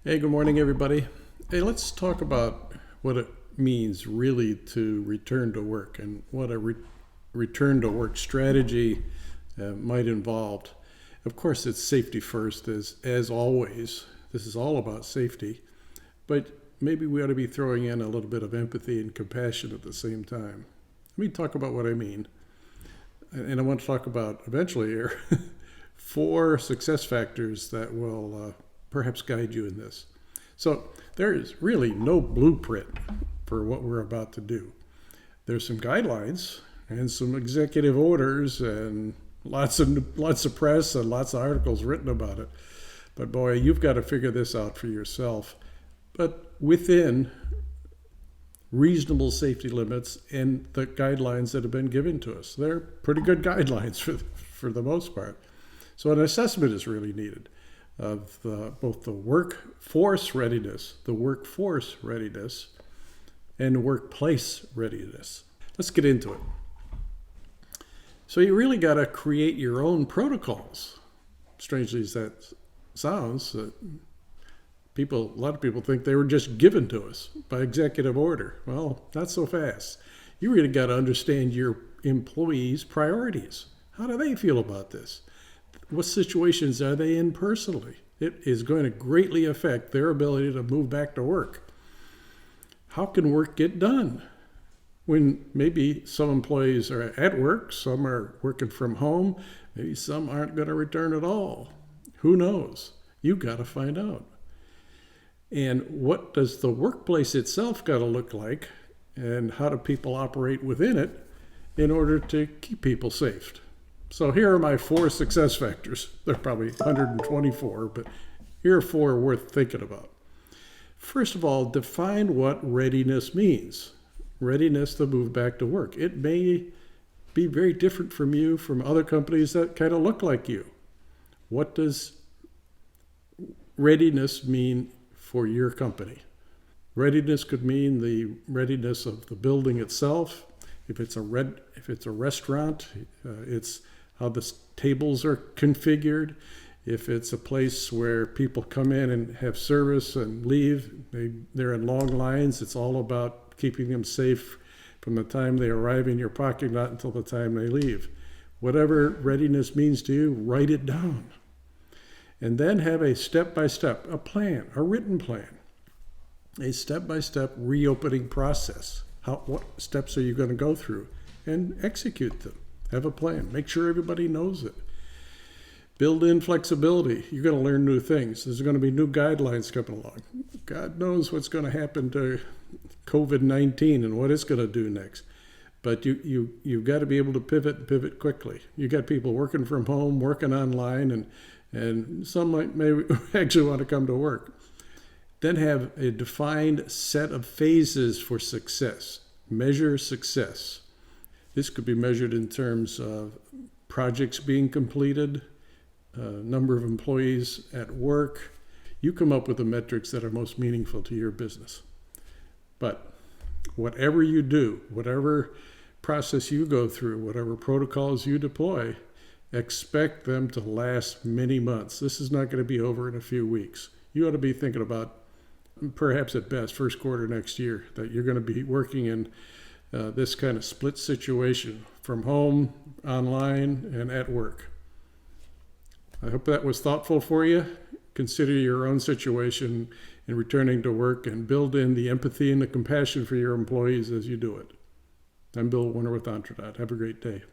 Hey, good morning, everybody. Hey, let's talk about what it means really to return to work and what a return to work strategy might involve. Of course, it's safety first, as always. This is all about safety, but maybe we ought to be throwing in a little bit of empathy and compassion at the same time. Let me talk about what I mean. And I want to talk about eventually here 4 success factors that will perhaps guide you in this. So there is really no blueprint for what we're about to do. There's some guidelines and some executive orders and lots of press and lots of articles written about it. But boy, you've got to figure this out for yourself. But within reasonable safety limits and the guidelines that have been given to us. They're pretty good guidelines for the most part. So an assessment is really needed of both the workforce readiness, and workplace readiness. Let's get into it. So you really got to create your own protocols. Strangely as that sounds, a lot of people think they were just given to us by executive order. Well, not so fast. You really got to understand your employees' priorities. How do they feel about this? What situations are they in personally? It is going to greatly affect their ability to move back to work. How can work get done when maybe some employees are at work, some are working from home, maybe some aren't going to return at all? Who knows? You've got to find out. And what does the workplace itself got to look like, and how do people operate within it in order to keep people safe? So here are my 4 success factors. There are probably 124, but here are 4 worth thinking about. First of all, define what readiness means. Readiness to move back to work. It may be very different from other companies that kind of look like you. What does readiness mean for your company? Readiness could mean the readiness of the building itself. If it's a restaurant, it's how the tables are configured. If it's a place where people come in and have service and leave, they're in long lines. It's all about keeping them safe from the time they arrive in your parking lot until the time they leave. Whatever readiness means to you, write it down. And then have a step-by-step, a plan, a written plan, a step-by-step reopening process. What steps are you going to go through? And execute them. Have a plan. Make sure everybody knows it. Build in flexibility. You're going to learn new things. There's going to be new guidelines coming along. God knows what's going to happen to COVID-19 and what it's going to do next. But you've got to be able to pivot quickly. You got people working from home, working online, and some may actually want to come to work. Then have a defined set of phases for success. Measure success. This could be measured in terms of projects being completed, number of employees at work. You come up with the metrics that are most meaningful to your business. But whatever you do, whatever process you go through, whatever protocols you deploy, expect them to last many months. This is not going to be over in a few weeks. You ought to be thinking about, perhaps at best, first quarter next year, that you're going to be working in this kind of split situation from home, online, and at work. I hope that was thoughtful for you. Consider your own situation in returning to work and build in the empathy and the compassion for your employees as you do it. I'm Bill Warner with EntreDot. Have a great day.